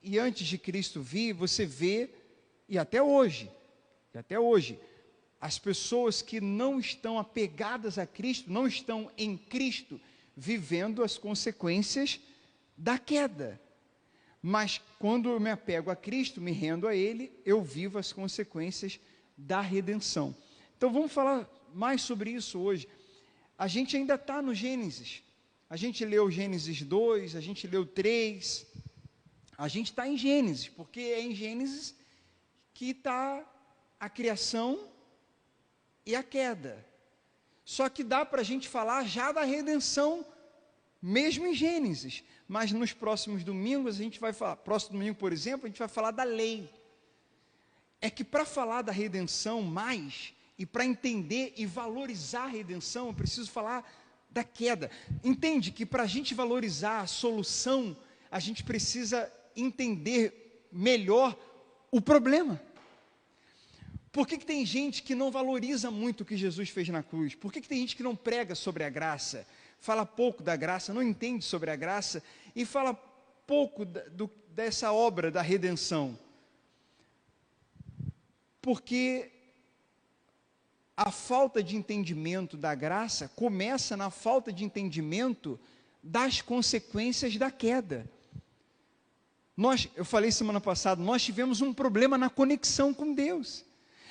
e antes de Cristo vir, você vê, e até hoje, as pessoas que não estão apegadas a Cristo, não estão em Cristo, vivendo as consequências da queda. Mas quando eu me apego a Cristo, me rendo a Ele, eu vivo as consequências da redenção. Então vamos falar mais sobre isso hoje. A gente ainda está no Gênesis. A gente leu Gênesis 2, a gente leu 3. A gente está em Gênesis, porque é em Gênesis que está a criação e a queda. Só que dá para a gente falar já da redenção, mesmo em Gênesis. Mas nos próximos domingos, a gente vai falar, próximo domingo, por exemplo, a gente vai falar da lei. É que para falar da redenção mais, e para entender e valorizar a redenção, eu preciso falar da queda. Entende que para a gente valorizar a solução, a gente precisa entender melhor o problema. Por que tem gente que não valoriza muito o que Jesus fez na cruz? Por que tem gente que não prega sobre a graça? Fala pouco da graça, não entende sobre a graça e fala pouco dessa obra da redenção? Porque a falta de entendimento da graça começa na falta de entendimento das consequências da queda. Eu falei semana passada, nós tivemos um problema na conexão com Deus.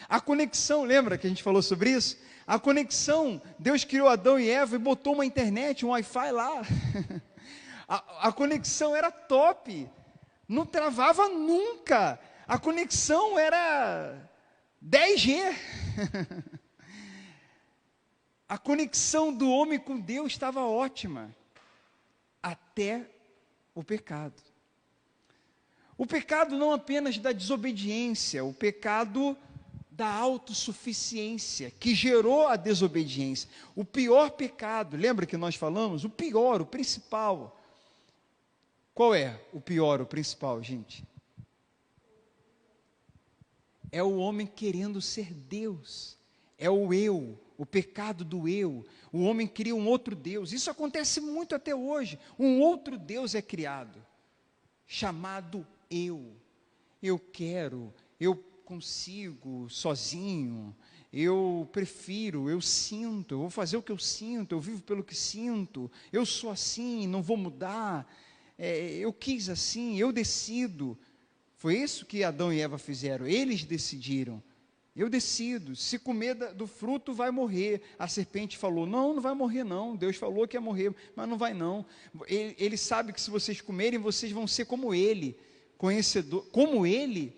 A conexão, lembra que a gente falou sobre isso? A conexão, Deus criou Adão e Eva e botou uma internet, um Wi-Fi lá. A conexão era top, não travava nunca. A conexão era 10G. A conexão do homem com Deus estava ótima, até o pecado. O pecado não apenas da desobediência, o pecado da autossuficiência, que gerou a desobediência. O pior pecado, lembra que nós falamos? O pior, o principal. Qual é o pior, o principal, gente? É o homem querendo ser Deus. É o eu, o pecado do eu. O homem cria um outro Deus. Isso acontece muito até hoje. Um outro Deus é criado, chamado eu. Eu quero, eu consigo sozinho, eu prefiro, eu sinto, eu vou fazer o que eu sinto, eu vivo pelo que sinto, eu sou assim, não vou mudar, eu quis assim, eu decido. Foi isso que Adão e Eva fizeram, eles decidiram. Eu decido, se comer do fruto vai morrer. A serpente falou, não vai morrer não, Deus falou que ia morrer, mas não vai não. Ele sabe que se vocês comerem, vocês vão ser como ele, conhecedor, como ele.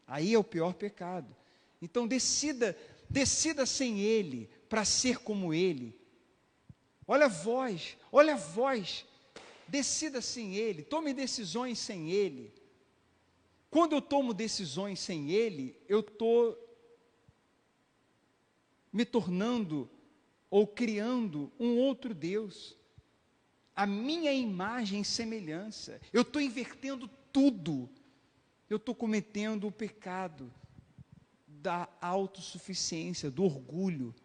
Aí é o pior pecado. Então decida sem ele, para ser como ele. Olha a voz, decida sem ele, tome decisões sem ele. Quando eu tomo decisões sem ele, eu estou me tornando ou criando um outro Deus, a minha imagem e semelhança. Eu estou invertendo tudo. Eu estou cometendo o pecado da autossuficiência, do orgulho.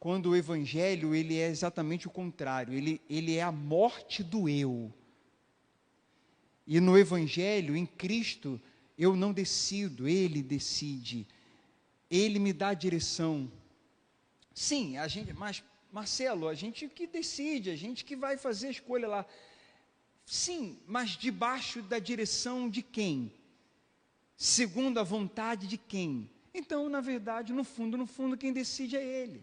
Quando o evangelho, ele é exatamente o contrário, ele é a morte do eu. E no evangelho, em Cristo, eu não decido, ele decide. Ele me dá a direção. Sim, mas Marcelo, a gente que decide, a gente que vai fazer a escolha lá. Sim, mas debaixo da direção de quem? Segundo a vontade de quem? Então, na verdade, no fundo, quem decide é ele.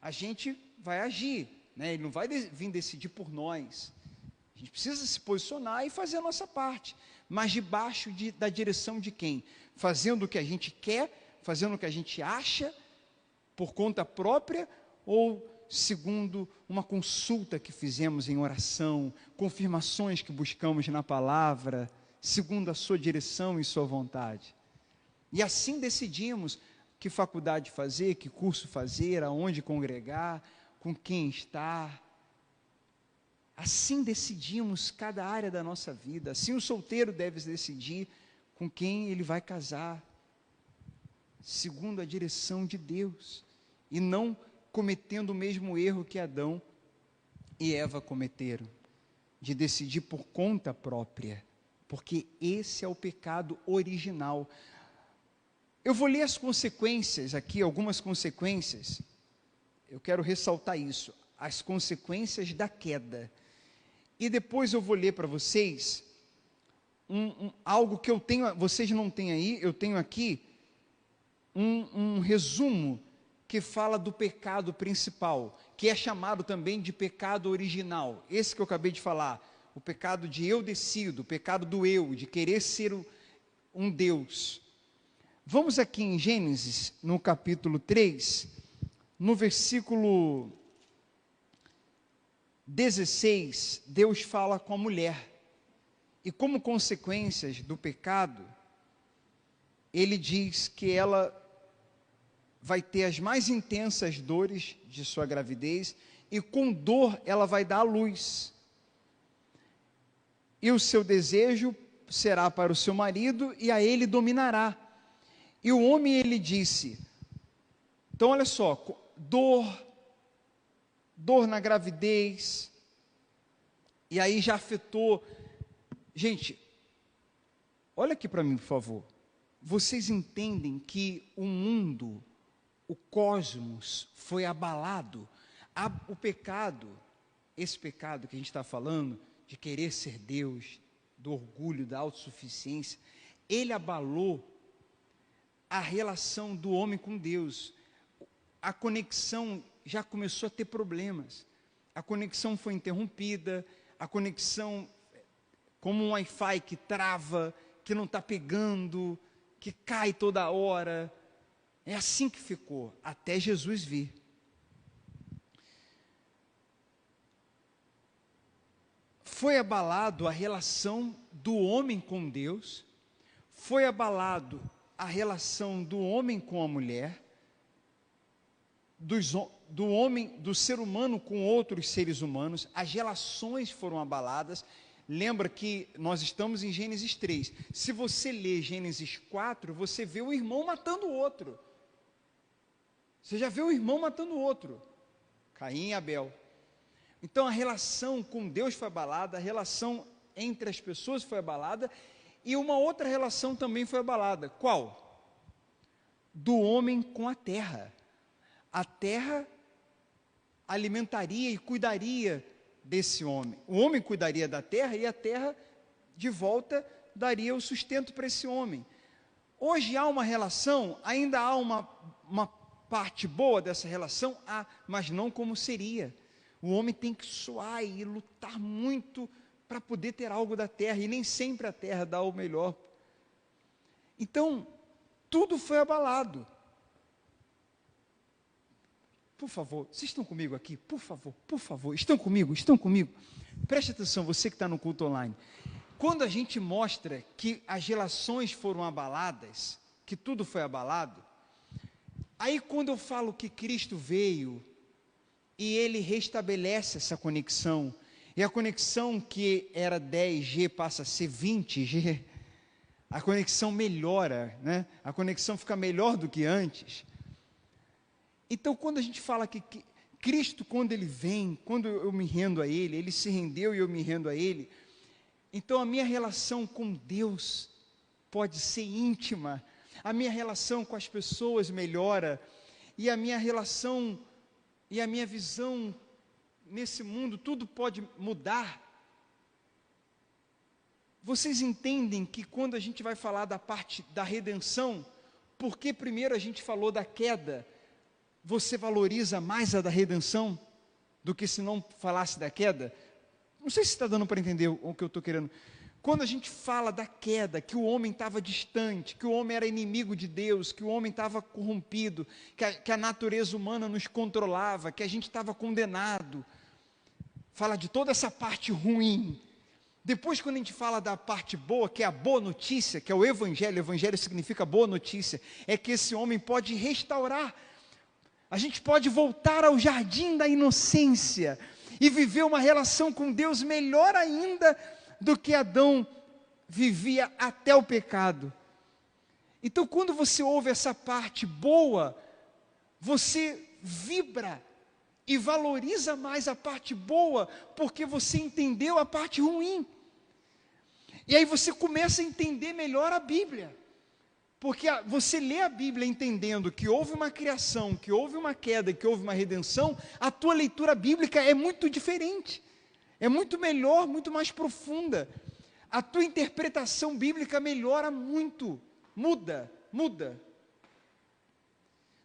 A gente vai agir, né? Ele não vai vir decidir por nós. A gente precisa se posicionar e fazer a nossa parte. Mas debaixo da direção de quem? Fazendo o que a gente quer, fazendo o que a gente acha, por conta própria, ou segundo uma consulta que fizemos em oração, confirmações que buscamos na palavra, segundo a sua direção e sua vontade. E assim decidimos que faculdade fazer, que curso fazer, aonde congregar, com quem estar. Assim decidimos cada área da nossa vida. Assim o solteiro deve decidir com quem ele vai casar, segundo a direção de Deus, e não cometendo o mesmo erro que Adão e Eva cometeram. de decidir por conta própria, porque esse é o pecado original. Eu vou ler as consequências aqui, algumas consequências. Eu quero ressaltar isso, as consequências da queda. E depois eu vou ler para vocês algo que eu tenho, vocês não têm aí, eu tenho aqui um resumo que fala do pecado principal, que é chamado também de pecado original. Esse que eu acabei de falar, o pecado de eu decido, o pecado do eu, de querer ser um Deus. Vamos aqui em Gênesis, no capítulo 3, no versículo 16, Deus fala com a mulher. E como consequências do pecado, ele diz que ela vai ter as mais intensas dores de sua gravidez, e com dor ela vai dar à luz. E o seu desejo será para o seu marido, e a ele dominará. E o homem, ele disse, então olha só, dor na gravidez, e aí já afetou. Gente, olha aqui para mim, por favor. Vocês entendem que o mundo, o cosmos foi abalado? O pecado, esse pecado que a gente está falando, de querer ser Deus, do orgulho, da autossuficiência, ele abalou a relação do homem com Deus. A conexão já começou a ter problemas. A conexão foi interrompida, a conexão, como um Wi-Fi que trava, que não está pegando, que cai toda hora. É assim que ficou, até Jesus vir. Foi abalado a relação do homem com Deus, foi abalado a relação do homem com a mulher, do homem, do ser humano com outros seres humanos, as relações foram abaladas. Lembra que nós estamos em Gênesis 3, se você ler Gênesis 4, você vê o irmão matando o outro, você já vê o irmão matando o outro, Caim e Abel. Então a relação com Deus foi abalada, a relação entre as pessoas foi abalada, e uma outra relação também foi abalada. Qual? Do homem com a terra. A terra alimentaria e cuidaria desse homem. O homem cuidaria da terra e a terra, de volta, daria o sustento para esse homem. Hoje há uma relação, ainda há uma parte boa dessa relação, mas não como seria. O homem tem que suar e lutar muito para poder ter algo da terra, e nem sempre a terra dá o melhor. Então, tudo foi abalado. Por favor, vocês estão comigo aqui? Por favor, estão comigo? Preste atenção, você que está no culto online. Quando a gente mostra que as relações foram abaladas, que tudo foi abalado, aí quando eu falo que Cristo veio, e Ele restabelece essa conexão, e a conexão que era 10G passa a ser 20G, a conexão melhora, né? A conexão fica melhor do que antes. Então, quando a gente fala que Cristo, quando Ele vem, quando eu me rendo a Ele, Ele se rendeu e eu me rendo a Ele, então a minha relação com Deus pode ser íntima, a minha relação com as pessoas melhora, e a minha relação e a minha visão nesse mundo, tudo pode mudar. Vocês entendem que quando a gente vai falar da parte da redenção, porque primeiro a gente falou da queda, você valoriza mais a da redenção do que se não falasse da queda? Não sei se está dando para entender o que eu estou querendo. Quando a gente fala da queda, que o homem estava distante, que o homem era inimigo de Deus, que o homem estava corrompido, que a natureza humana nos controlava, que a gente estava condenado, fala de toda essa parte ruim. Depois, quando a gente fala da parte boa, que é a boa notícia, que é o evangelho significa boa notícia, é que esse homem pode restaurar, a gente pode voltar ao jardim da inocência, e viver uma relação com Deus melhor ainda, do que Adão vivia até o pecado. Então, quando você ouve essa parte boa, você vibra e valoriza mais a parte boa, porque você entendeu a parte ruim. E aí você começa a entender melhor a Bíblia. Porque você lê a Bíblia entendendo que houve uma criação, que houve uma queda, que houve uma redenção, a tua leitura bíblica é muito diferente. É muito melhor, muito mais profunda. A tua interpretação bíblica melhora muito, muda.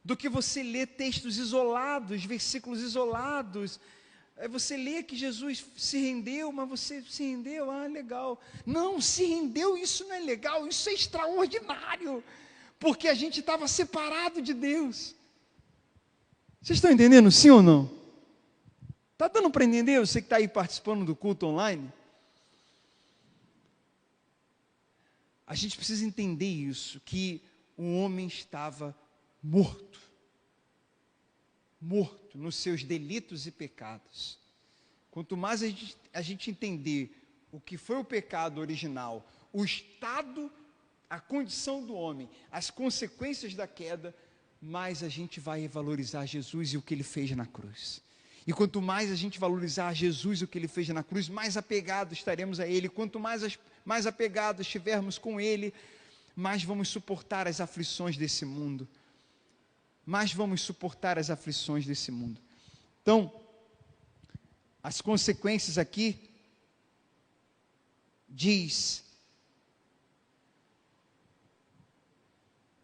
Do que você lê textos isolados, versículos isolados. Aí você lê que Jesus se rendeu, mas você se rendeu, legal. Não, se rendeu, isso não é legal, isso é extraordinário. Porque a gente estava separado de Deus. Vocês estão entendendo, sim ou não? Está dando para entender, você que está aí participando do culto online? A gente precisa entender isso, que o homem estava morto nos seus delitos e pecados. Quanto mais a gente entender o que foi o pecado original, o estado, a condição do homem, as consequências da queda, mais a gente vai valorizar Jesus e o que Ele fez na cruz. E quanto mais a gente valorizar Jesus e o que Ele fez na cruz, mais apegados estaremos a Ele. Quanto mais apegados estivermos com Ele, mais vamos suportar as aflições desse mundo. Então, as consequências aqui,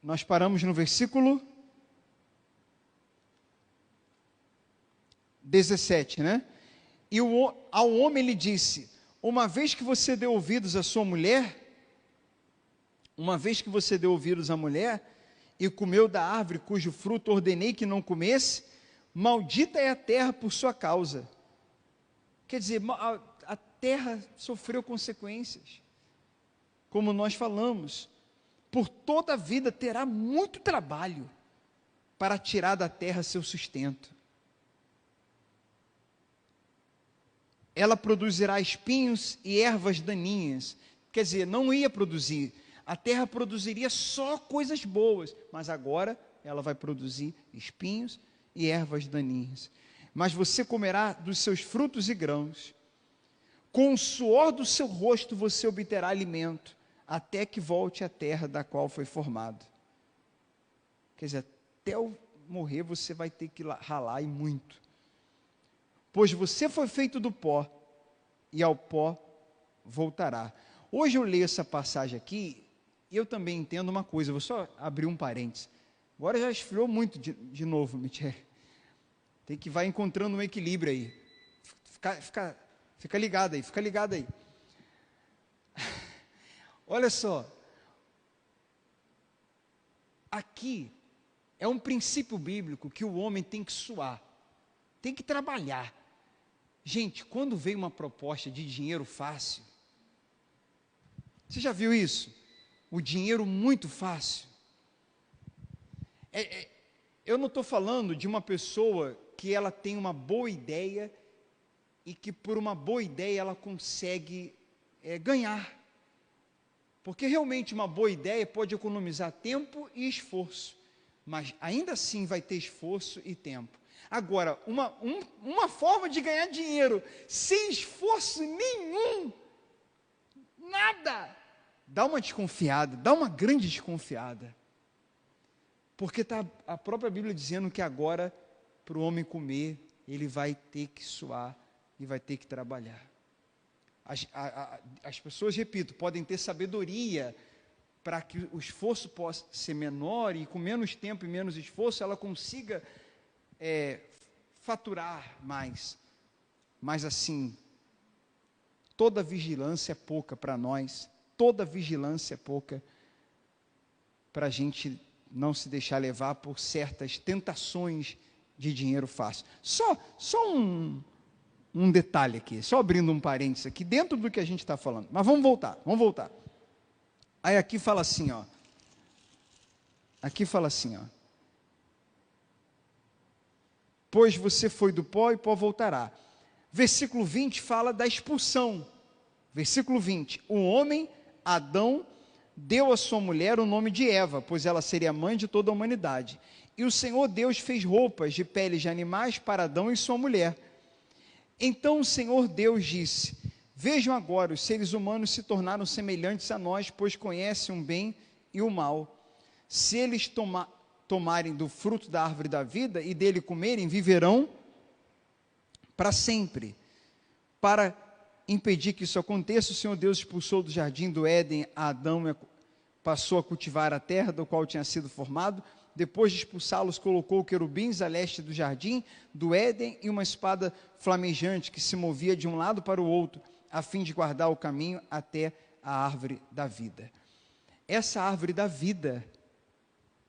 nós paramos no versículo 17, né? E ao homem ele disse: uma vez que você deu ouvidos à sua mulher, e comeu da árvore cujo fruto ordenei que não comesse, maldita é a terra por sua causa. Quer dizer, a terra sofreu consequências, como nós falamos. Por toda a vida terá muito trabalho para tirar da terra seu sustento. Ela produzirá espinhos e ervas daninhas. Quer dizer, não ia produzir. A terra produziria só coisas boas, mas agora ela vai produzir espinhos e ervas daninhas. Mas você comerá dos seus frutos e grãos. Com o suor do seu rosto você obterá alimento, até que volte à terra da qual foi formado. Quer dizer, até eu morrer você vai ter que ralar e muito. Pois você foi feito do pó, e ao pó voltará. Hoje eu leio essa passagem aqui, e eu também entendo uma coisa, vou só abrir um parênteses. Agora já esfriou muito de novo, Michel. Tem que vai encontrando um equilíbrio aí. Fica ligado aí. Olha só. Aqui é um princípio bíblico que o homem tem que suar, tem que trabalhar. Gente, quando veio uma proposta de dinheiro fácil, você já viu isso? O dinheiro muito fácil. Eu não estou falando de uma pessoa que ela tem uma boa ideia e que por uma boa ideia ela consegue ganhar. Porque realmente uma boa ideia pode economizar tempo e esforço, mas ainda assim vai ter esforço e tempo. Agora, uma forma de ganhar dinheiro sem esforço nenhum, nada, dá uma desconfiada, dá uma grande desconfiada. Porque está a própria Bíblia dizendo que agora, para o homem comer, ele vai ter que suar e vai ter que trabalhar. As pessoas, repito, podem ter sabedoria para que o esforço possa ser menor e com menos tempo e menos esforço ela consiga faturar mais. Mas assim, toda vigilância é pouca para nós, toda vigilância é pouca para a gente não se deixar levar por certas tentações de dinheiro fácil. Só um detalhe aqui, só abrindo um parênteses aqui, dentro do que a gente está falando. Mas vamos voltar. Aí aqui fala assim, ó. Pois você foi do pó e pó voltará. Versículo 20 fala da expulsão. Versículo 20. O homem, Adão, deu à sua mulher o nome de Eva, pois ela seria mãe de toda a humanidade. E o Senhor Deus fez roupas de peles de animais para Adão e sua mulher. Então o Senhor Deus disse: vejam agora, os seres humanos se tornaram semelhantes a nós, pois conhecem o bem e o mal. Se eles tomarem do fruto da árvore da vida e dele comerem, viverão para sempre. Para impedir que isso aconteça, o Senhor Deus expulsou do jardim do Éden a Adão e passou a cultivar a terra do qual tinha sido formado. Depois de expulsá-los, colocou querubins a leste do jardim do Éden e uma espada flamejante que se movia de um lado para o outro, a fim de guardar o caminho até a árvore da vida. Essa árvore da vida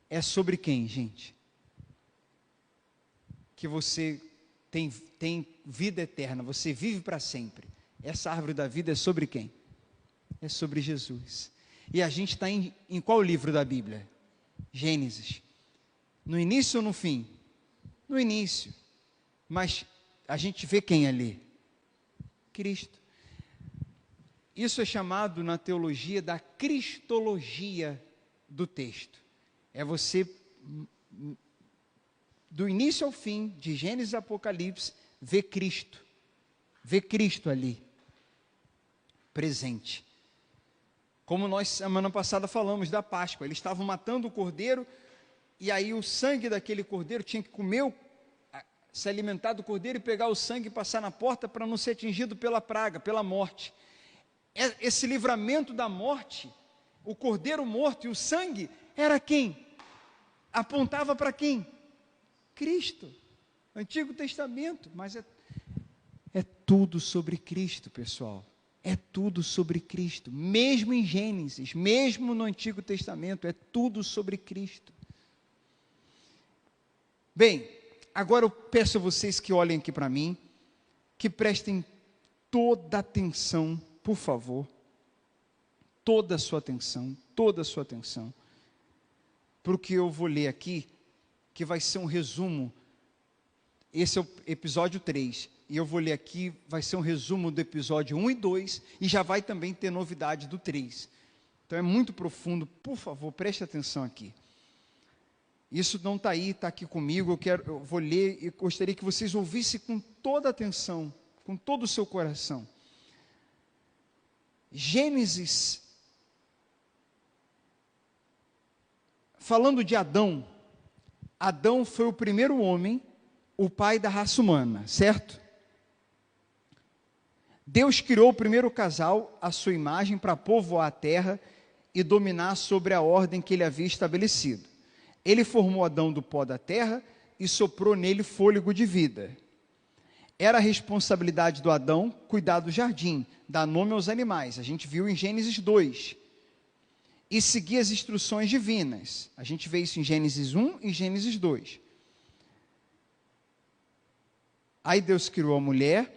é sobre quem, gente? Que você tem vida eterna, você vive para sempre. Essa árvore da vida é sobre quem? É sobre Jesus. E a gente está em qual livro da Bíblia? Gênesis. No início ou no fim? No início. Mas a gente vê quem ali? Cristo. Isso é chamado na teologia da cristologia do texto. É você, do início ao fim, de Gênesis a Apocalipse, ver Cristo. Ver Cristo ali, presente. Como nós, semana passada, falamos da Páscoa. Eles estavam matando o cordeiro, e aí o sangue daquele cordeiro tinha que comer, se alimentar do cordeiro e pegar o sangue e passar na porta para não ser atingido pela praga, pela morte. Esse livramento da morte, o cordeiro morto e o sangue, era quem? Apontava para quem? Cristo. Antigo Testamento, mas é tudo sobre Cristo, pessoal. É tudo sobre Cristo. Mesmo em Gênesis, mesmo no Antigo Testamento, é tudo sobre Cristo. Bem, agora eu peço a vocês que olhem aqui para mim, que prestem toda atenção, por favor. Toda a sua atenção, para o que eu vou ler aqui, que vai ser um resumo. Esse é o episódio 3, e eu vou ler aqui, vai ser um resumo do episódio 1 e 2, e já vai também ter novidade do 3. Então é muito profundo, por favor, preste atenção aqui. Isso não está aí, está aqui comigo, eu vou ler e gostaria que vocês ouvissem com toda atenção, com todo o seu coração. Gênesis, falando de Adão, Adão foi o primeiro homem, o pai da raça humana, certo? Deus criou o primeiro casal à sua imagem para povoar a terra e dominar sobre a ordem que ele havia estabelecido. Ele formou Adão do pó da terra e soprou nele fôlego de vida. Era a responsabilidade do Adão cuidar do jardim, dar nome aos animais. A gente viu em Gênesis 2. E seguir as instruções divinas. A gente vê isso em Gênesis 1 e Gênesis 2. Aí Deus criou a mulher,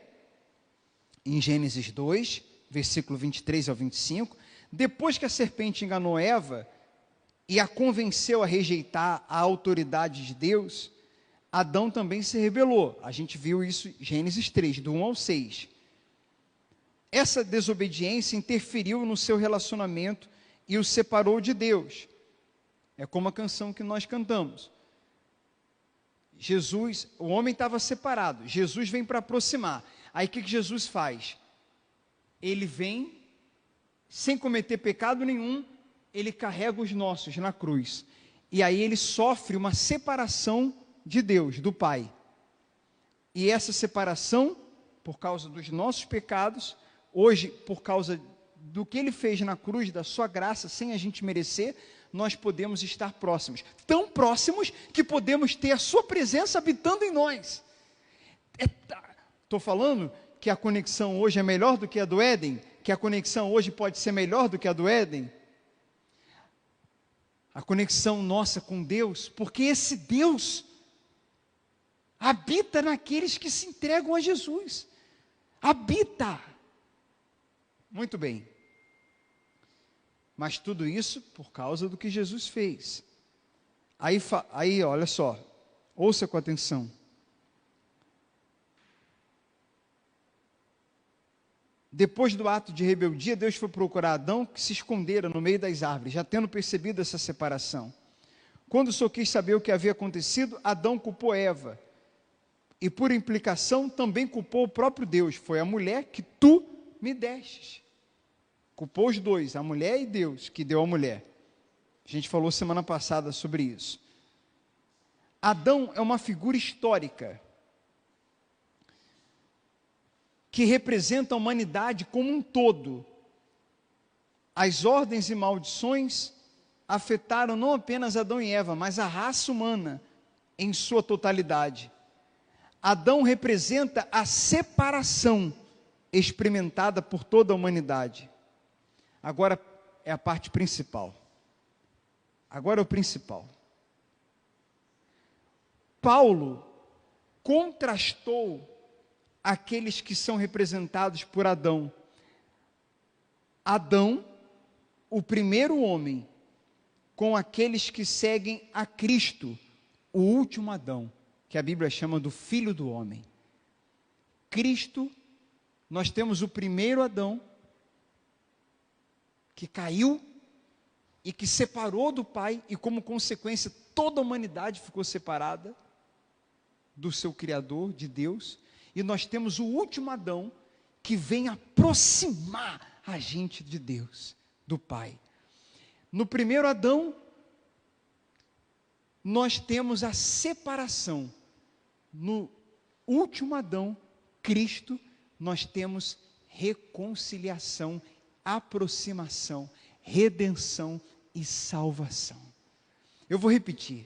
em Gênesis 2, versículo 23 ao 25. Depois que a serpente enganou Eva e a convenceu a rejeitar a autoridade de Deus, Adão também se rebelou. A gente viu isso em Gênesis 3, do 1 ao 6. Essa desobediência interferiu no seu relacionamento e o separou de Deus. É como a canção que nós cantamos. Jesus, o homem estava separado, Jesus vem para aproximar. Aí o que Jesus faz? Ele vem, sem cometer pecado nenhum, ele carrega os nossos na cruz. E aí ele sofre uma separação de Deus, do Pai. E essa separação, por causa dos nossos pecados, hoje, por causa do que ele fez na cruz, da sua graça, sem a gente merecer, nós podemos estar próximos. Tão próximos que podemos ter a sua presença habitando em nós. Estou falando que a conexão hoje é melhor do que a do Éden? Que a conexão hoje pode ser melhor do que a do Éden? A conexão nossa com Deus, porque esse Deus habita naqueles que se entregam a Jesus. Habita. Muito bem. Mas tudo isso por causa do que Jesus fez. Aí, olha só, ouça com atenção. Depois do ato de rebeldia, Deus foi procurar Adão, que se escondera no meio das árvores, já tendo percebido essa separação. Quando o Senhor quis saber o que havia acontecido, Adão culpou Eva. E por implicação também culpou o próprio Deus. Foi a mulher que tu me destes. Culpou os dois, a mulher e Deus, que deu a mulher. A gente falou semana passada sobre isso. Adão é uma figura histórica que representa a humanidade como um todo. As ordens e maldições afetaram não apenas Adão e Eva, mas a raça humana em sua totalidade. Adão representa a separação experimentada por toda a humanidade. Agora é a parte principal. Agora é o principal. Paulo contrastou aqueles que são representados por Adão. Adão, o primeiro homem, com aqueles que seguem a Cristo, o último Adão, que a Bíblia chama do Filho do Homem. Cristo, nós temos o primeiro Adão, que caiu e que separou do Pai, e como consequência toda a humanidade ficou separada do seu Criador, de Deus. E nós temos o último Adão, que vem aproximar a gente de Deus, do Pai. No primeiro Adão, nós temos a separação. No último Adão, Cristo, nós temos reconciliação, aproximação, redenção e salvação. Eu vou repetir.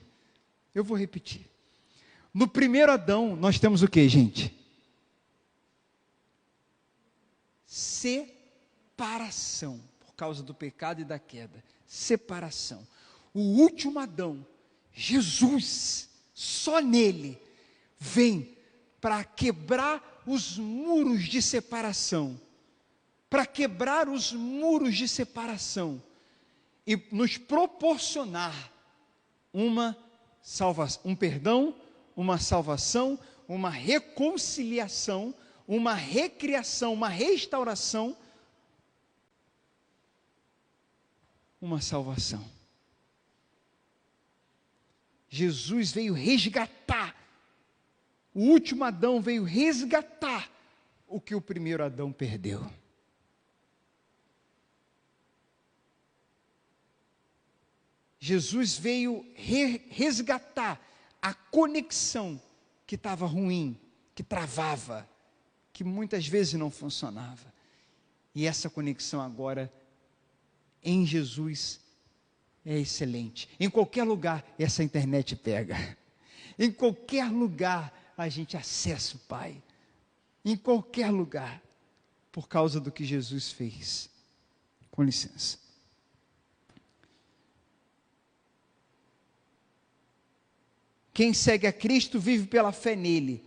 No primeiro Adão, nós temos o que, gente? Separação, por causa do pecado e da queda. Separação. O último Adão, Jesus, só nele, vem para quebrar os muros de separação. Para quebrar os muros de separação. E nos proporcionar um perdão, uma salvação, uma reconciliação, uma recriação, uma restauração, uma salvação. Jesus veio resgatar, o último Adão veio resgatar o que o primeiro Adão perdeu. Jesus veio resgatar a conexão que estava ruim, que travava, que muitas vezes não funcionava. E essa conexão agora, em Jesus, é excelente. Em qualquer lugar, essa internet pega. Em qualquer lugar, a gente acessa o Pai. Em qualquer lugar, por causa do que Jesus fez. Com licença. Quem segue a Cristo vive pela fé nele,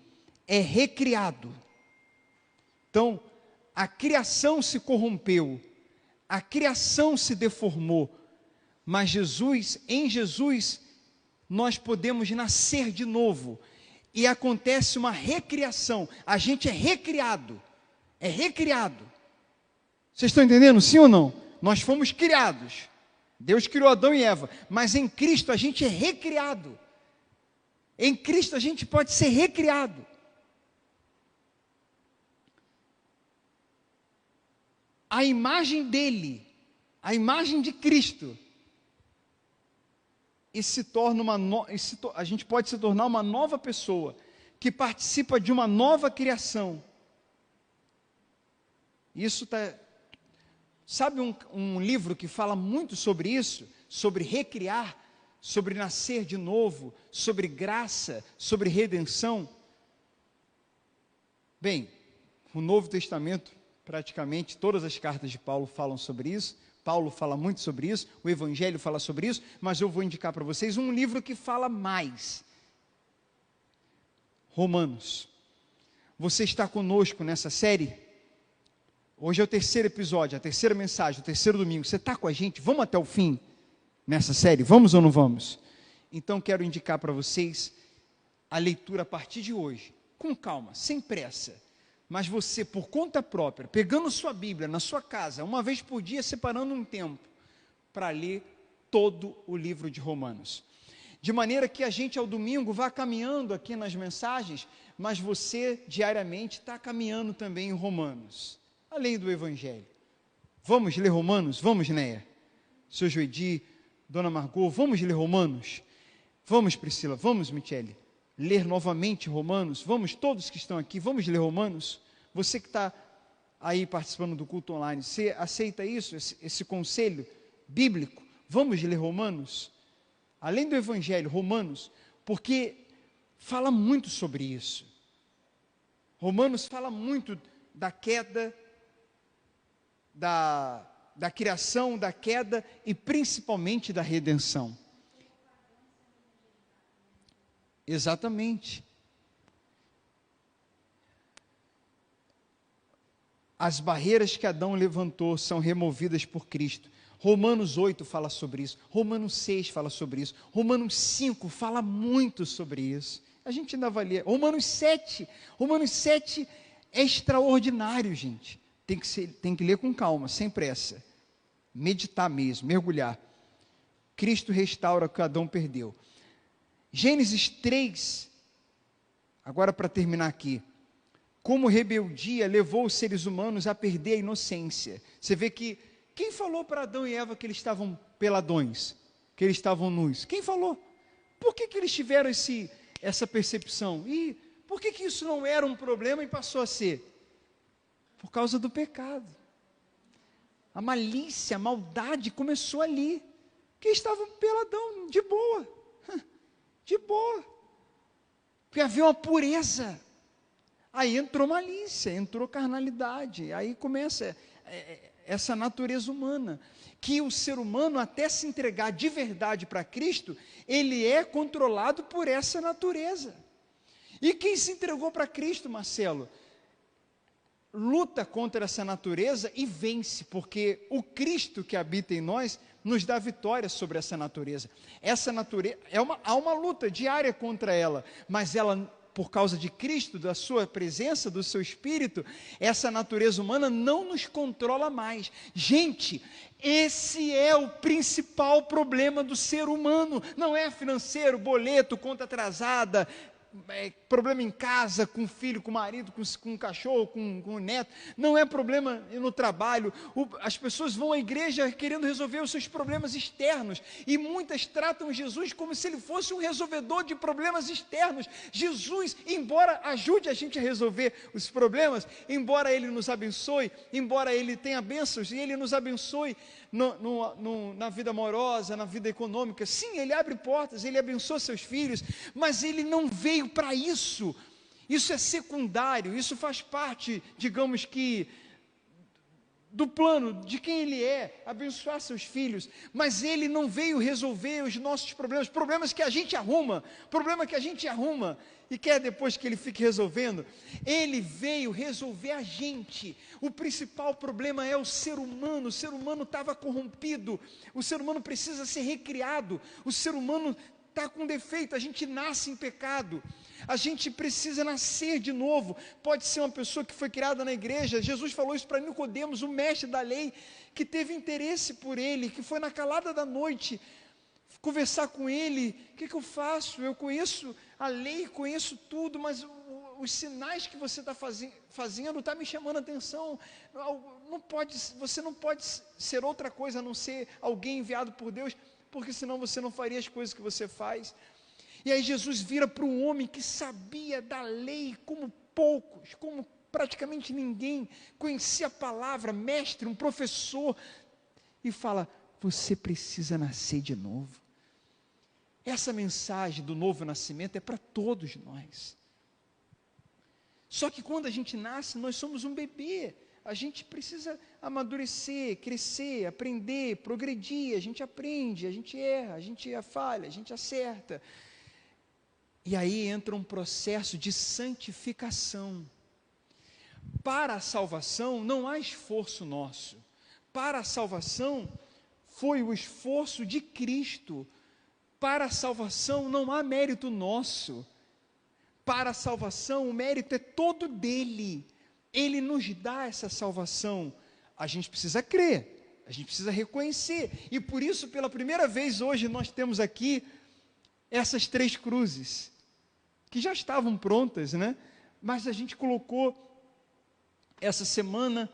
é recriado. Então, a criação se corrompeu, a criação se deformou, mas em Jesus, nós podemos nascer de novo, e acontece uma recriação, a gente é recriado. Vocês estão entendendo, sim ou não? Nós fomos criados, Deus criou Adão e Eva, mas em Cristo a gente é recriado. Em Cristo a gente pode ser recriado. A imagem dele, a imagem de Cristo, e a gente pode se tornar uma nova pessoa, que participa de uma nova criação. Isso está... Sabe um livro que fala muito sobre isso? Sobre recriar, sobre nascer de novo, sobre graça, sobre redenção? Bem, o Novo Testamento, praticamente todas as cartas de Paulo falam sobre isso. Paulo fala muito sobre isso, o Evangelho fala sobre isso, mas eu vou indicar para vocês um livro que fala mais. Romanos. Você está conosco nessa série? Hoje é o terceiro episódio, a terceira mensagem, o terceiro domingo. Você está com a gente? Vamos até o fim nessa série? Vamos ou não vamos? Então quero indicar para vocês a leitura a partir de hoje, com calma, sem pressa. Mas você, por conta própria, pegando sua Bíblia na sua casa, uma vez por dia, separando um tempo para ler todo o livro de Romanos. de maneira que a gente ao domingo vá caminhando aqui nas mensagens, mas você diariamente está caminhando também em Romanos, além do Evangelho. Vamos ler Romanos? Vamos, Néia? Seu Joedi, Dona Margot, vamos ler Romanos? Vamos, Priscila, vamos, Michele, ler novamente Romanos? Vamos, todos que estão aqui, vamos ler Romanos? Você que está aí participando do culto online, você aceita isso, esse conselho bíblico? Vamos ler Romanos? Além do Evangelho, Romanos, porque fala muito sobre isso. Romanos fala muito da queda, da criação, da queda e principalmente da redenção. Exatamente. As barreiras que Adão levantou são removidas por Cristo. Romanos 8 fala sobre isso, Romanos 6 fala sobre isso, Romanos 5 fala muito sobre isso. A gente ainda vai ler. Romanos 7 é extraordinário, gente. Tem que ler com calma, sem pressa. Meditar mesmo, mergulhar. Cristo restaura o que Adão perdeu. Gênesis 3, agora para terminar aqui. Como rebeldia levou os seres humanos a perder a inocência. Você vê que, quem falou para Adão e Eva que eles estavam peladões? Que eles estavam nus? Quem falou? Por que eles tiveram essa percepção? E por que isso não era um problema e passou a ser? Por causa do pecado. A malícia, a maldade começou ali. Que estavam peladão, de boa. De boa. Porque havia uma pureza. Aí entrou malícia, entrou carnalidade. Aí começa essa natureza humana. Que o ser humano, até se entregar de verdade para Cristo, ele é controlado por essa natureza. E quem se entregou para Cristo, Marcelo, luta contra essa natureza e vence, porque o Cristo que habita em nós nos dá vitória sobre essa natureza. Essa natureza, há uma luta diária contra ela, mas ela, por causa de Cristo, da sua presença, do seu Espírito, essa natureza humana não nos controla mais. Gente, esse é o principal problema do ser humano, não é financeiro, boleto, conta atrasada, problema em casa, com o filho, com o marido, com o cachorro, com o neto, não é problema no trabalho. As pessoas vão à igreja querendo resolver os seus problemas externos, e muitas tratam Jesus como se ele fosse um resolvedor de problemas externos. Jesus, embora ajude a gente a resolver os problemas, embora ele nos abençoe, embora ele tenha bênçãos, e ele nos abençoe na vida amorosa, na vida econômica, sim, ele abre portas, ele abençoa seus filhos, mas ele não veio para isso. Isso é secundário, isso faz parte, digamos que, do plano de quem ele é, abençoar seus filhos, mas ele não veio resolver os nossos problemas que a gente arruma, e quer depois que ele fique resolvendo. Ele veio resolver a gente. O principal problema é o ser humano estava corrompido, o ser humano precisa ser recriado, o ser humano está com defeito, a gente nasce em pecado, a gente precisa nascer de novo. Pode ser uma pessoa que foi criada na igreja. Jesus falou isso para Nicodemos, o mestre da lei, que teve interesse por ele, que foi na calada da noite conversar com ele. O que eu faço? Eu conheço a lei, conheço tudo, mas os sinais que você está fazendo está me chamando a atenção. Você não pode ser outra coisa a não ser alguém enviado por Deus, porque senão você não faria as coisas que você faz. E aí Jesus vira para um homem que sabia da lei como poucos, como praticamente ninguém, conhecia a palavra, mestre, um professor, e fala: você precisa nascer de novo. Essa mensagem do novo nascimento é para todos nós. Só que quando a gente nasce, nós somos um bebê. A gente precisa amadurecer, crescer, aprender, progredir. A gente aprende, a gente erra, a gente falha, a gente acerta. E aí entra um processo de santificação. Para a salvação não há esforço nosso. Para a salvação foi o esforço de Cristo. Para a salvação não há mérito nosso. Para a salvação o mérito é todo dele. Ele nos dá essa salvação. A gente precisa crer, a gente precisa reconhecer. E por isso, pela primeira vez hoje, nós temos aqui essas 3 cruzes, que já estavam prontas, né? Mas a gente colocou, essa semana,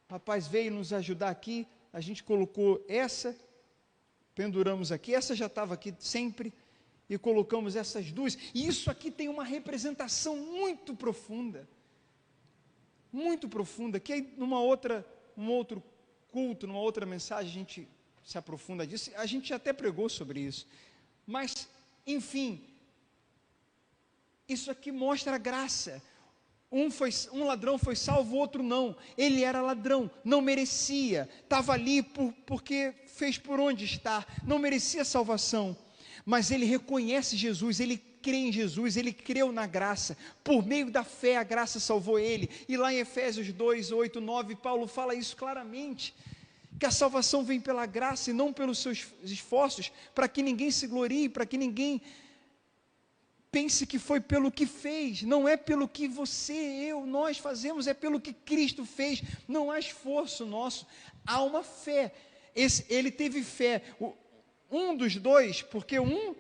o rapaz veio nos ajudar aqui, a gente colocou essa, penduramos aqui, essa já estava aqui sempre, e colocamos essas 2, e isso aqui tem uma representação muito profunda, que aí um outro culto, numa outra mensagem, a gente se aprofunda disso, a gente até pregou sobre isso, mas, enfim, isso aqui mostra a graça. Um ladrão foi salvo, o outro não. Ele era ladrão, não merecia, estava ali porque fez por onde estar, não merecia salvação, mas ele reconhece Jesus, ele crê em Jesus, ele creu na graça, por meio da fé a graça salvou ele, e lá em Efésios 2, 8, 9, Paulo fala isso claramente, que a salvação vem pela graça e não pelos seus esforços, para que ninguém se glorie, para que ninguém pense que foi pelo que fez, não é pelo que nós fazemos, é pelo que Cristo fez, não há esforço nosso, há uma fé, ele teve fé, um dos 2, porque o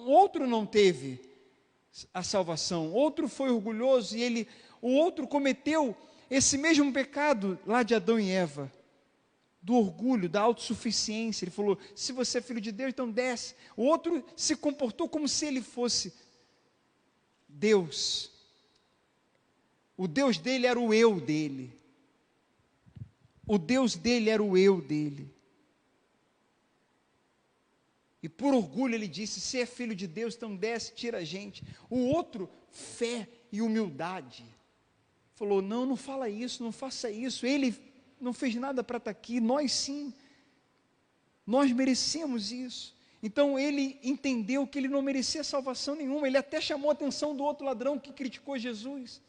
outro não teve a salvação, outro foi orgulhoso, e o outro cometeu esse mesmo pecado lá de Adão e Eva, do orgulho, da autossuficiência. Ele falou, se você é filho de Deus, então desce. O outro se comportou como se ele fosse Deus. O Deus dele era o eu dele. O Deus dele era o eu dele. E por orgulho ele disse, se é filho de Deus, então desce, tira a gente. O outro, fé e humildade. Falou, não fala isso, não faça isso. Ele não fez nada para estar aqui, nós sim. Nós merecemos isso. Então ele entendeu que ele não merecia salvação nenhuma. Ele até chamou a atenção do outro ladrão que criticou Jesus.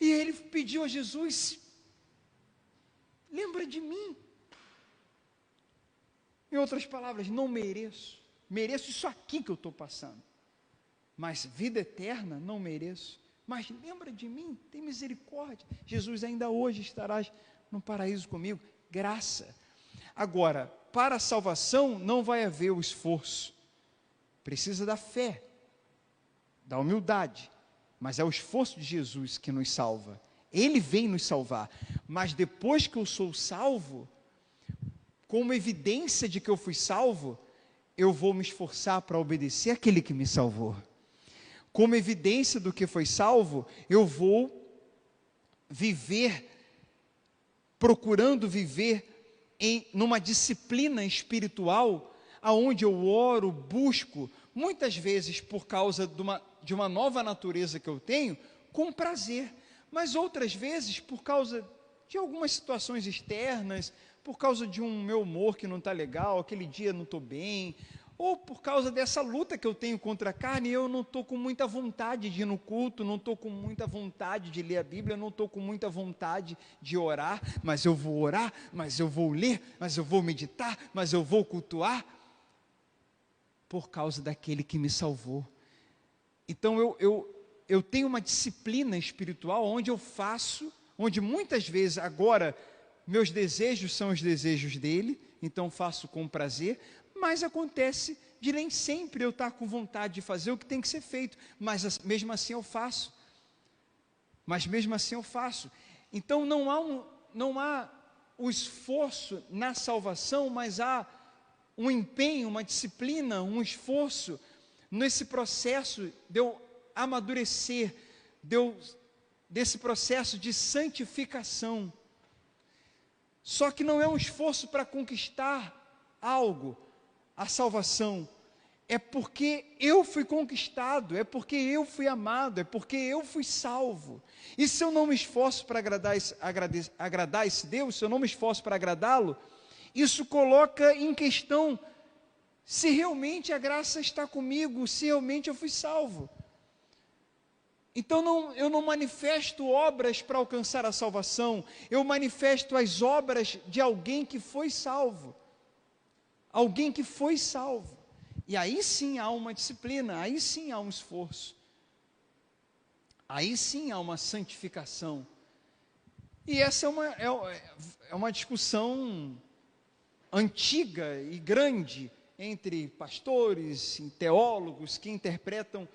E ele pediu a Jesus, lembra de mim. Em outras palavras, não mereço isso aqui que eu estou passando, mas vida eterna não mereço, mas lembra de mim, tem misericórdia, Jesus, ainda hoje estarás no paraíso comigo, graça. Agora, para a salvação não vai haver o esforço, precisa da fé, da humildade, mas é o esforço de Jesus que nos salva, Ele vem nos salvar, mas depois que eu sou salvo, como evidência de que eu fui salvo, eu vou me esforçar para obedecer aquele que me salvou. Como evidência do que foi salvo, eu vou viver, procurando viver numa disciplina espiritual, aonde eu oro, busco, muitas vezes por causa de uma nova natureza que eu tenho, com prazer, mas outras vezes por causa de algumas situações externas, por causa de um meu humor que não está legal, aquele dia não estou bem, ou por causa dessa luta que eu tenho contra a carne, eu não estou com muita vontade de ir no culto, não estou com muita vontade de ler a Bíblia, não estou com muita vontade de orar, mas eu vou orar, mas eu vou ler, mas eu vou meditar, mas eu vou cultuar, por causa daquele que me salvou. Então eu tenho uma disciplina espiritual onde eu faço, onde muitas vezes agora meus desejos são os desejos dele, então faço com prazer, mas acontece de nem sempre eu estar com vontade de fazer o que tem que ser feito, mas mesmo assim eu faço. Então não há o esforço na salvação, mas há um empenho, uma disciplina, um esforço nesse processo de eu amadurecer, desse processo de santificação. Só que não é um esforço para conquistar algo, a salvação, é porque eu fui conquistado, é porque eu fui amado, é porque eu fui salvo. E se eu não me esforço para agradar esse Deus, se eu não me esforço para agradá-lo, isso coloca em questão se realmente a graça está comigo, se realmente eu fui salvo. Então eu não manifesto obras para alcançar a salvação, eu manifesto as obras de alguém que foi salvo. Alguém que foi salvo. E aí sim há uma disciplina, aí sim há um esforço. Aí sim há uma santificação. E essa é uma discussão antiga e grande entre pastores e teólogos que interpretam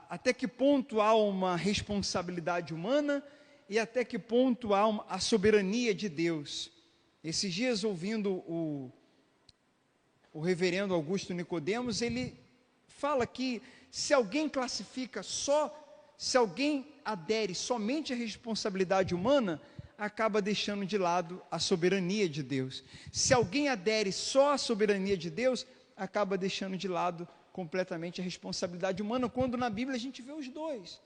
até que ponto há uma responsabilidade humana e até que ponto há a soberania de Deus. Esses dias, ouvindo o reverendo Augusto Nicodemos, ele fala que se alguém se alguém adere somente à responsabilidade humana, acaba deixando de lado a soberania de Deus. Se alguém adere só à soberania de Deus, acaba deixando de lado completamente a responsabilidade humana, quando na Bíblia a gente vê os dois.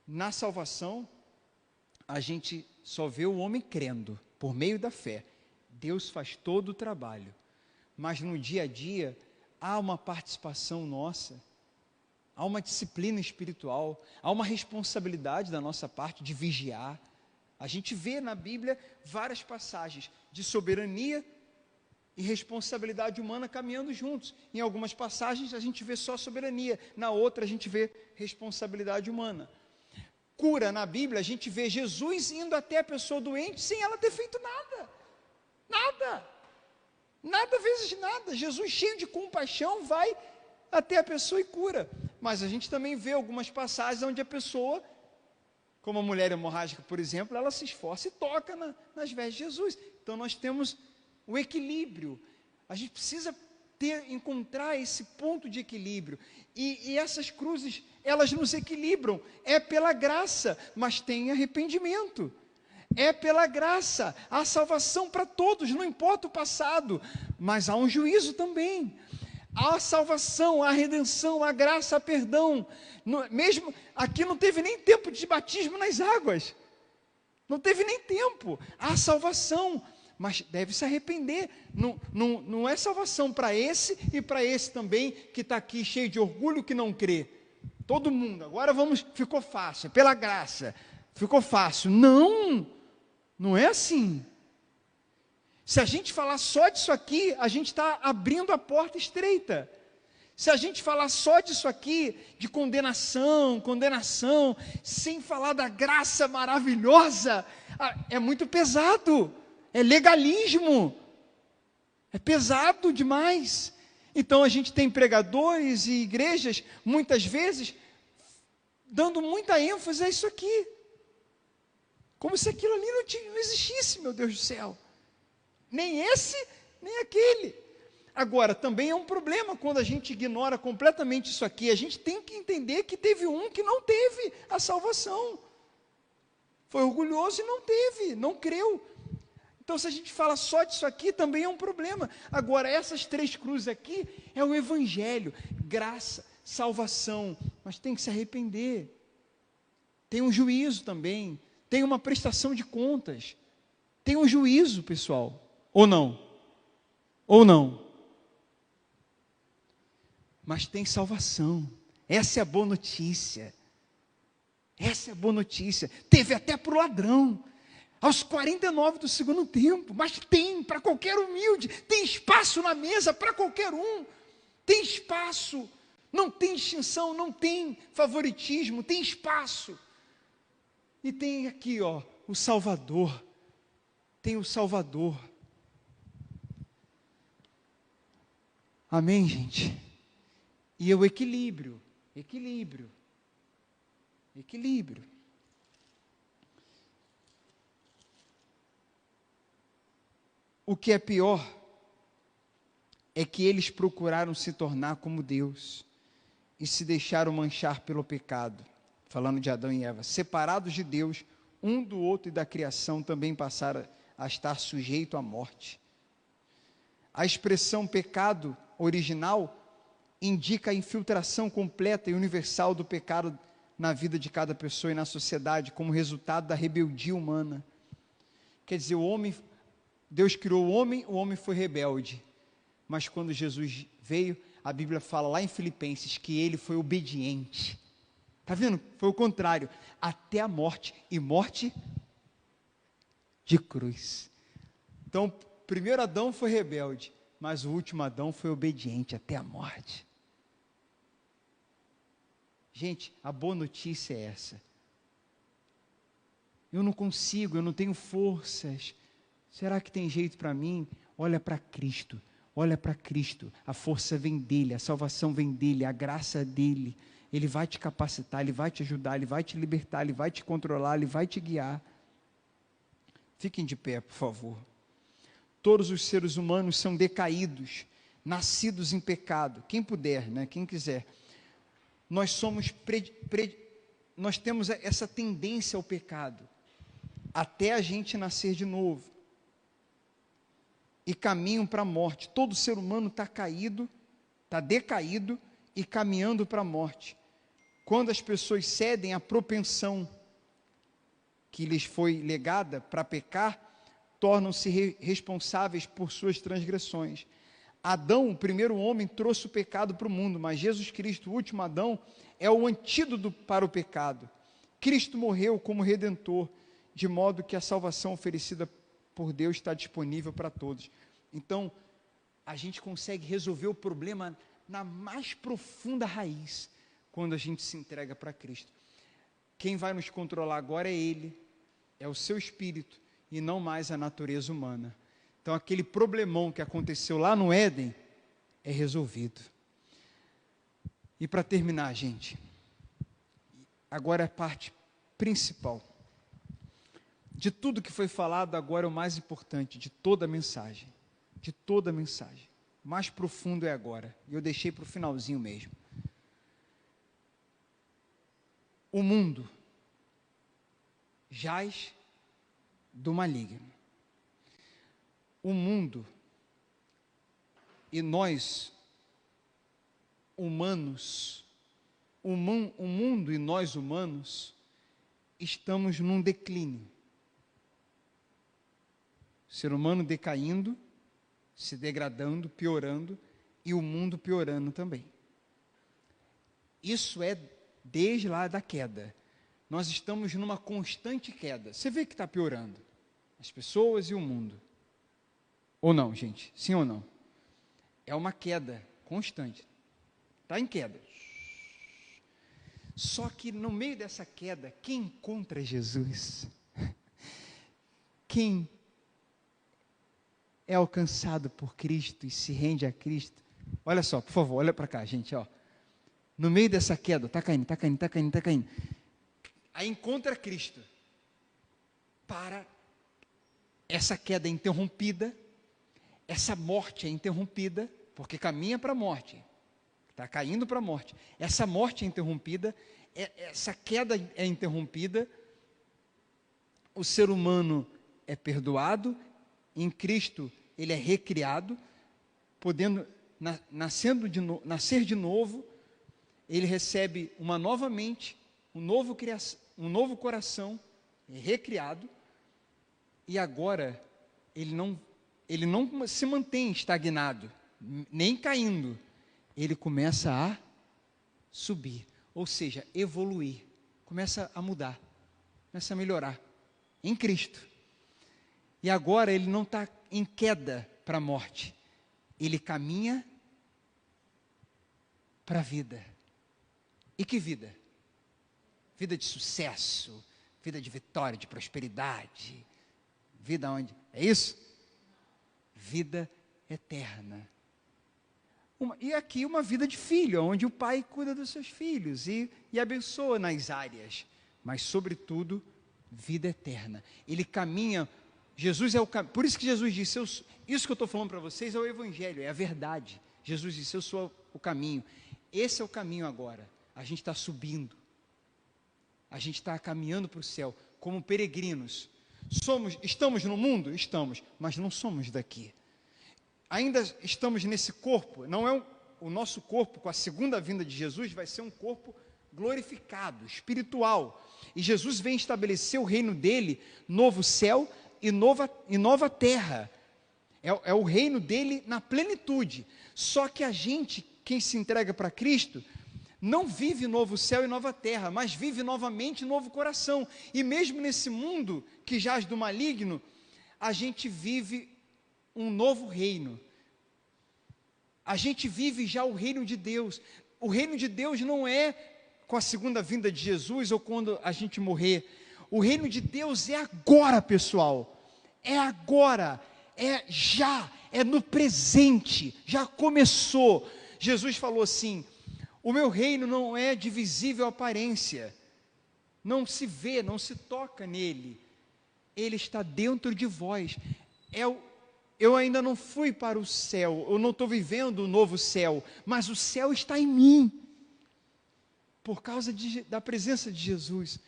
Na salvação, a gente só vê o homem crendo, por meio da fé. Deus faz todo o trabalho. Mas no dia a dia, há uma participação nossa, há uma disciplina espiritual, há uma responsabilidade da nossa parte de vigiar. A gente vê na Bíblia várias passagens de soberania e responsabilidade humana caminhando juntos. Em algumas passagens a gente vê só soberania, na outra a gente vê responsabilidade humana. Cura na Bíblia, a gente vê Jesus indo até a pessoa doente sem ela ter feito nada. Nada vezes nada. Jesus, cheio de compaixão, vai até a pessoa e cura. Mas a gente também vê algumas passagens onde a pessoa, como a mulher hemorrágica, por exemplo, ela se esforça e toca nas vestes de Jesus. Então nós temos o equilíbrio. A gente precisa encontrar esse ponto de equilíbrio. E essas cruzes, elas nos equilibram. É pela graça, mas tem arrependimento. É pela graça, há salvação para todos, não importa o passado, mas há um juízo também. Há salvação, há redenção, há graça, há perdão. Mesmo aqui não teve nem tempo de batismo nas águas. Não teve nem tempo. Há salvação, mas deve se arrepender. Não é salvação para esse e para esse também, que está aqui cheio de orgulho, que não crê. Todo mundo, agora ficou fácil, pela graça, ficou fácil. Não é assim. Se a gente falar só disso aqui, a gente está abrindo a porta estreita. Se a gente falar só disso aqui, de condenação, sem falar da graça maravilhosa, é muito pesado, é legalismo, é pesado demais. Então a gente tem pregadores e igrejas, muitas vezes, dando muita ênfase a isso aqui, como se aquilo ali não existisse, meu Deus do céu. Nem esse, nem aquele. Agora, também é um problema quando a gente ignora completamente isso aqui. A gente tem que entender que teve um que não teve a salvação. Foi orgulhoso e não teve, não creu. Então, se a gente fala só disso aqui, também é um problema. Agora, essas três cruzes aqui é o Evangelho. Graça, salvação, mas tem que se arrepender. Tem um juízo também. Tem uma prestação de contas. Tem um juízo, pessoal. Ou não? Ou não? Mas tem salvação. Essa é a boa notícia. Essa é a boa notícia. Teve até para o ladrão, aos 49 do segundo tempo, mas tem para qualquer humilde, tem espaço na mesa para qualquer um, tem espaço, não tem distinção, não tem favoritismo, tem espaço. E tem aqui, o Salvador, tem o Salvador. Amém, gente? E o equilíbrio. O que é pior é que eles procuraram se tornar como Deus e se deixaram manchar pelo pecado. Falando de Adão e Eva, separados de Deus, um do outro e da criação, também passaram a estar sujeito à morte. A expressão pecado original indica a infiltração completa e universal do pecado na vida de cada pessoa e na sociedade, como resultado da rebeldia humana. Quer dizer, Deus criou o homem foi rebelde, mas quando Jesus veio, a Bíblia fala lá em Filipenses que ele foi obediente. Está vendo? Foi o contrário, até a morte, e morte de cruz. Então, o primeiro Adão foi rebelde, mas o último Adão foi obediente até a morte. Gente, a boa notícia é essa. Eu não consigo, eu não tenho forças. Será que tem jeito para mim? Olha para Cristo, olha para Cristo. A força vem dele, a salvação vem dele, a graça dele. Ele vai te capacitar, ele vai te ajudar, ele vai te libertar, ele vai te controlar, ele vai te guiar. Fiquem de pé, por favor. Todos os seres humanos são decaídos, nascidos em pecado. Quem puder, né? Quem quiser. Nós temos essa tendência ao pecado, até a gente nascer de novo, e caminham para a morte. Todo ser humano está caído, está decaído e caminhando para a morte. Quando as pessoas cedem à propensão que lhes foi legada para pecar, tornam-se responsáveis por suas transgressões. Adão, o primeiro homem, trouxe o pecado para o mundo, mas Jesus Cristo, o último Adão, é o antídoto para o pecado. Cristo morreu como Redentor, de modo que a salvação oferecida por Deus está disponível para todos. Então, a gente consegue resolver o problema na mais profunda raiz, quando a gente se entrega para Cristo. Quem vai nos controlar agora é Ele, é o seu Espírito, e não mais a natureza humana. Então, aquele problemão que aconteceu lá no Éden é resolvido. E para terminar, gente, agora é a parte principal. De tudo que foi falado, agora é o mais importante de toda a mensagem. De toda a mensagem. O mais profundo é agora. E eu deixei para o finalzinho mesmo. O mundo jaz do maligno. O mundo e nós, humanos, o mundo e nós, humanos, estamos num declínio. O ser humano decaindo, se degradando, piorando, e o mundo piorando também. Isso é desde lá da queda. Nós estamos numa constante queda. Você vê que está piorando. As pessoas e o mundo. Ou não, gente? Sim ou não? É uma queda constante. Está em queda. Só que no meio dessa queda, quem encontra Jesus? Quem é alcançado por Cristo e se rende a Cristo? Olha só, por favor, olha para cá, gente, ó. No meio dessa queda, está caindo, está caindo, está caindo, está caindo. Aí encontra Cristo. Para essa queda interrompida, essa morte é interrompida, porque caminha para a morte, está caindo para a morte. Essa morte é interrompida, essa queda é interrompida, o ser humano é perdoado, em Cristo ele é recriado, podendo nascer de novo, ele recebe uma nova mente, um novo coração, é recriado, e agora ele não se mantém estagnado, nem caindo, ele começa a subir, ou seja, evoluir, começa a mudar, começa a melhorar, em Cristo. E agora ele não está em queda para a morte, ele caminha para a vida. E que vida? Vida de sucesso, vida de vitória, de prosperidade, vida onde? É isso? Vida eterna. E aqui uma vida de filho, onde o pai cuida dos seus filhos e abençoa nas áreas, mas sobretudo, vida eterna. Ele caminha, Jesus é o caminho, por isso que Jesus disse, isso que eu estou falando para vocês é o evangelho, é a verdade. Jesus disse, eu sou o caminho. Esse é o caminho agora. A gente está subindo, a gente está caminhando para o céu, como peregrinos. Estamos no mundo? Estamos, mas não somos daqui. Ainda estamos nesse corpo, não é o nosso corpo, com a segunda vinda de Jesus, vai ser um corpo glorificado, espiritual. E Jesus vem estabelecer o reino dele, novo céu e nova terra. É o reino dele na plenitude. Só que a gente, quem se entrega para Cristo, não vive novo céu e nova terra, mas vive novamente novo coração. E mesmo nesse mundo que jaz do maligno, a gente vive um novo reino. A gente vive já o reino de Deus. O reino de Deus não é com a segunda vinda de Jesus ou quando a gente morrer. O reino de Deus é agora, pessoal. É agora. é no presente, já começou. Jesus falou assim: o meu reino não é de visível aparência, não se vê, não se toca nele, ele está dentro de vós. Eu ainda não fui para o céu, eu não estou vivendo o novo céu, mas o céu está em mim, por causa da presença de Jesus,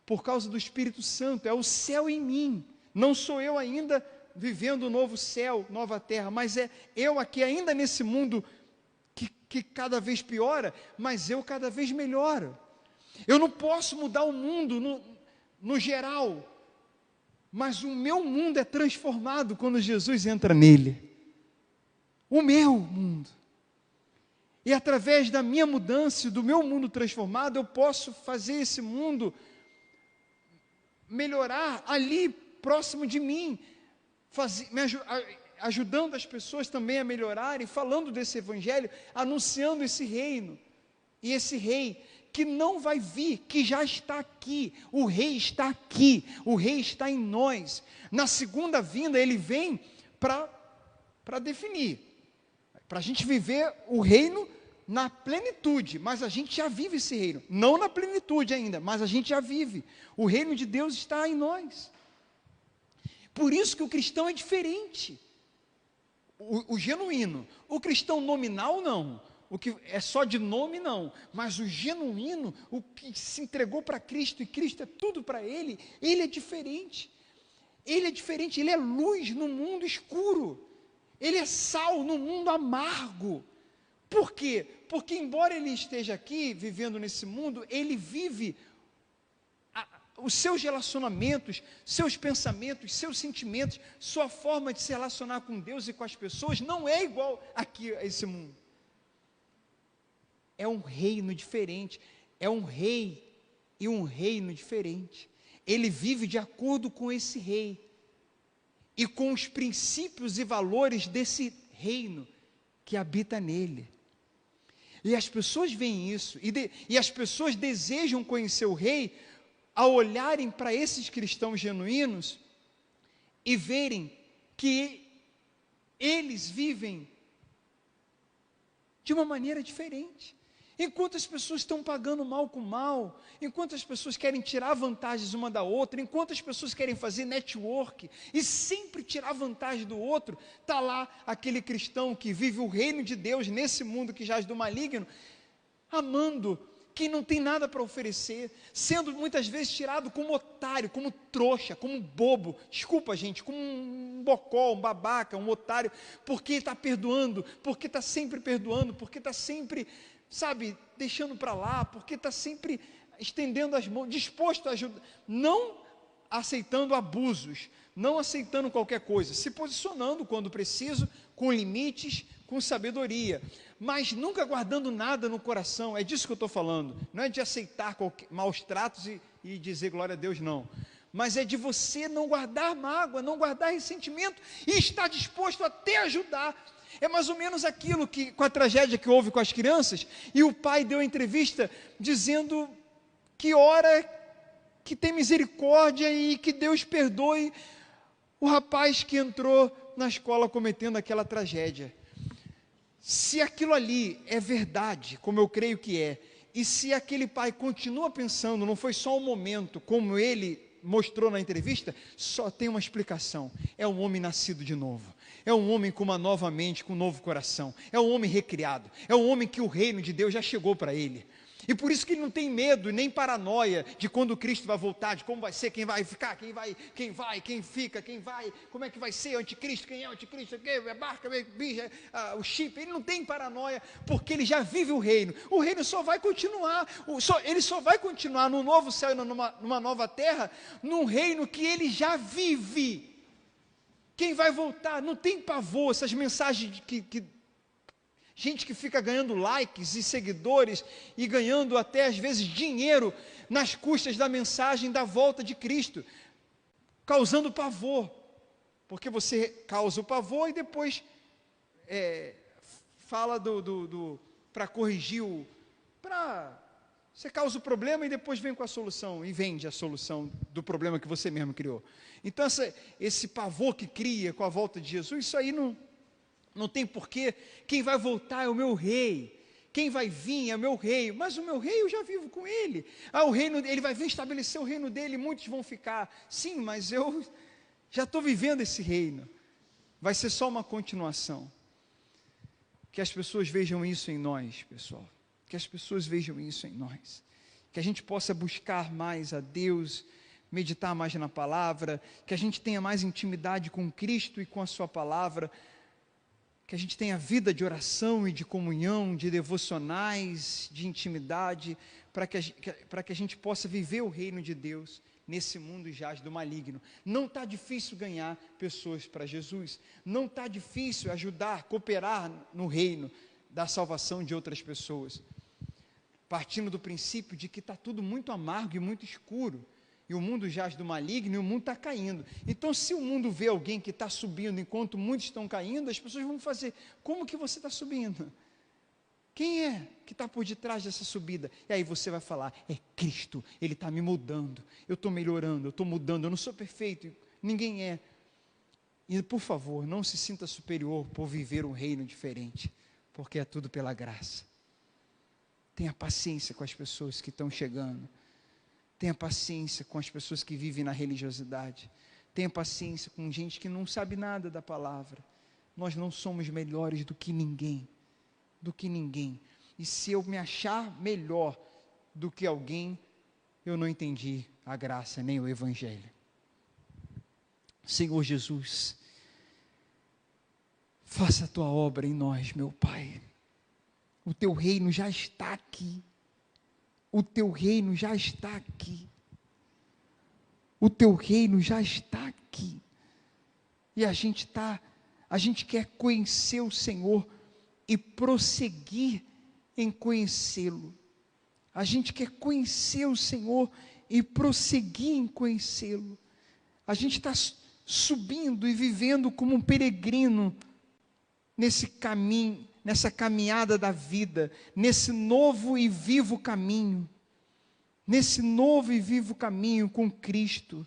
por causa do Espírito Santo. É o céu em mim, não sou eu ainda vivendo o novo céu, nova terra, mas é eu aqui ainda nesse mundo que cada vez piora, mas eu cada vez melhoro. Eu não posso mudar o mundo no geral, mas o meu mundo é transformado quando Jesus entra nele. O meu mundo. E através da minha mudança, do meu mundo transformado, eu posso fazer esse mundo melhorar ali, próximo de mim, ajudando as pessoas também a melhorarem, falando desse evangelho, anunciando esse reino, e esse rei que não vai vir, que já está aqui, o rei está aqui, o rei está em nós. Na segunda vinda ele vem para definir, para a gente viver o reino na plenitude, mas a gente já vive esse reino, não na plenitude ainda, mas a gente já vive, o reino de Deus está em nós. Por isso que o cristão é diferente, o genuíno. O cristão nominal não, o que é só de nome não, mas o genuíno, o que se entregou para Cristo, e Cristo é tudo para ele é diferente, ele é luz no mundo escuro, ele é sal no mundo amargo. Por quê? Porque embora ele esteja aqui, vivendo nesse mundo, ele vive os seus relacionamentos, seus pensamentos, seus sentimentos, sua forma de se relacionar com Deus e com as pessoas, não é igual aqui a esse mundo. É um reino diferente, é um rei e um reino diferente. Ele vive de acordo com esse rei e com os princípios e valores desse reino que habita nele. E as pessoas veem isso, e as pessoas desejam conhecer o rei ao olharem para esses cristãos genuínos e verem que eles vivem de uma maneira diferente. Enquanto as pessoas estão pagando mal com mal, enquanto as pessoas querem tirar vantagens uma da outra, enquanto as pessoas querem fazer network e sempre tirar vantagem do outro, está lá aquele cristão que vive o reino de Deus nesse mundo que jaz do maligno, amando quem não tem nada para oferecer, sendo muitas vezes tirado como otário, como trouxa, como bobo, desculpa gente, como um bocó, um babaca, um otário, porque está perdoando, porque está sempre perdoando, porque está sempre, sabe, deixando para lá, porque está sempre estendendo as mãos, disposto a ajudar, não aceitando abusos, não aceitando qualquer coisa, se posicionando quando preciso, com limites, com sabedoria, mas nunca guardando nada no coração. É disso que eu estou falando, não é de aceitar maus tratos e dizer glória a Deus, não, mas é de você não guardar mágoa, não guardar ressentimento, e estar disposto até a ajudar. É mais ou menos aquilo que, com a tragédia que houve com as crianças, e o pai deu entrevista dizendo que ora, que tem misericórdia e que Deus perdoe o rapaz que entrou na escola cometendo aquela tragédia. Se aquilo ali é verdade, como eu creio que é, e se aquele pai continua pensando, não foi só um momento, como ele mostrou na entrevista, só tem uma explicação: é um homem nascido de novo, é um homem com uma nova mente, com um novo coração, é um homem recriado, é um homem que o reino de Deus já chegou para ele, e por isso que ele não tem medo, nem paranoia de quando Cristo vai voltar, de como vai ser, quem vai ficar, quem fica, quem vai, como é que vai ser o anticristo, quem é o anticristo, quem é a barca, o chip. Ele não tem paranoia, porque ele já vive o reino só vai continuar, ele só vai continuar no novo céu e numa nova terra, num reino que ele já vive. Quem vai voltar, não tem pavor, essas mensagens gente que fica ganhando likes e seguidores e ganhando até às vezes dinheiro nas custas da mensagem da volta de Cristo, causando pavor, porque você causa o pavor e depois fala para corrigir, para, Você causa o problema e depois vem com a solução, e vende a solução do problema que você mesmo criou. Então, esse pavor que cria com a volta de Jesus, isso aí não tem porquê. Quem vai voltar é o meu rei. Quem vai vir é o meu rei. Mas o meu rei eu já vivo com ele. O reino, ele vai vir estabelecer o reino dele, e muitos vão ficar. Sim, mas eu já estou vivendo esse reino. Vai ser só uma continuação. Que as pessoas vejam isso em nós, pessoal. Que as pessoas vejam isso em nós. Que a gente possa buscar mais a Deus, meditar mais na palavra, que a gente tenha mais intimidade com Cristo e com a sua palavra, que a gente tenha vida de oração e de comunhão, de devocionais, de intimidade, para que a gente possa viver o reino de Deus nesse mundo jaz do maligno. Não está difícil ganhar pessoas para Jesus, não está difícil ajudar, cooperar no reino da salvação de outras pessoas, partindo do princípio de que está tudo muito amargo e muito escuro, e o mundo jaz do maligno e o mundo está caindo. Então, se o mundo vê alguém que está subindo enquanto muitos estão caindo, as pessoas vão fazer, como que você está subindo? Quem é que está por detrás dessa subida? E aí você vai falar, é Cristo, Ele está me mudando, eu estou melhorando, eu estou mudando, eu não sou perfeito, ninguém é. E por favor, não se sinta superior por viver um reino diferente, porque é tudo pela graça. Tenha paciência com as pessoas que estão chegando, tenha paciência com as pessoas que vivem na religiosidade, tenha paciência com gente que não sabe nada da palavra. Nós não somos melhores do que ninguém, e se eu me achar melhor do que alguém, eu não entendi a graça, nem o Evangelho. Senhor Jesus, faça a tua obra em nós, meu Pai. O teu reino já está aqui. O teu reino já está aqui. O teu reino já está aqui. E a gente quer conhecer o Senhor e prosseguir em conhecê-lo. A gente quer conhecer o Senhor e prosseguir em conhecê-lo. A gente está subindo e vivendo como um peregrino nesse caminho, nessa caminhada da vida, nesse novo e vivo caminho, com Cristo,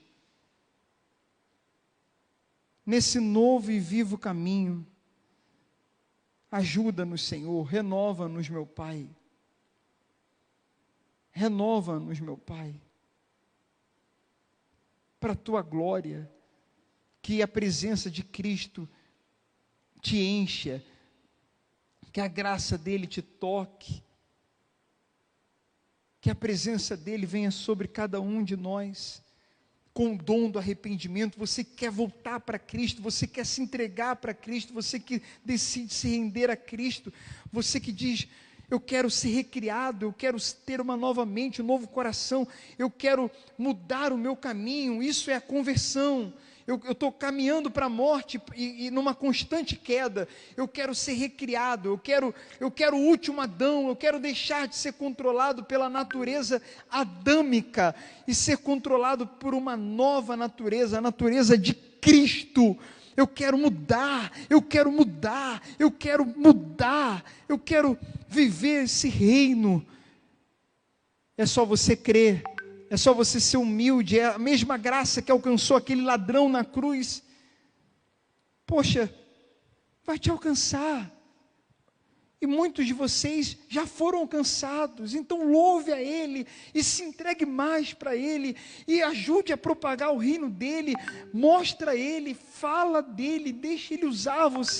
nesse novo e vivo caminho. Ajuda-nos, Senhor, renova-nos, meu Pai, para a tua glória, que a presença de Cristo te encha, que a graça dele te toque, que a presença dele venha sobre cada um de nós, com o dom do arrependimento. Você quer voltar para Cristo, você quer se entregar para Cristo, você que decide se render a Cristo, você que diz, eu quero ser recriado, eu quero ter uma nova mente, um novo coração, eu quero mudar o meu caminho. Isso é a conversão. Eu estou caminhando para a morte e numa constante queda. Eu quero ser recriado, eu quero o último Adão, eu quero deixar de ser controlado pela natureza adâmica e ser controlado por uma nova natureza, a natureza de Cristo. Eu quero mudar, eu quero viver esse reino. É só você crer. É só você ser humilde, é a mesma graça que alcançou aquele ladrão na cruz. Poxa, vai te alcançar. E muitos de vocês já foram alcançados. Então louve a Ele e se entregue mais para Ele. E ajude a propagar o reino dEle. Mostra a Ele, fala dEle, deixe Ele usar você.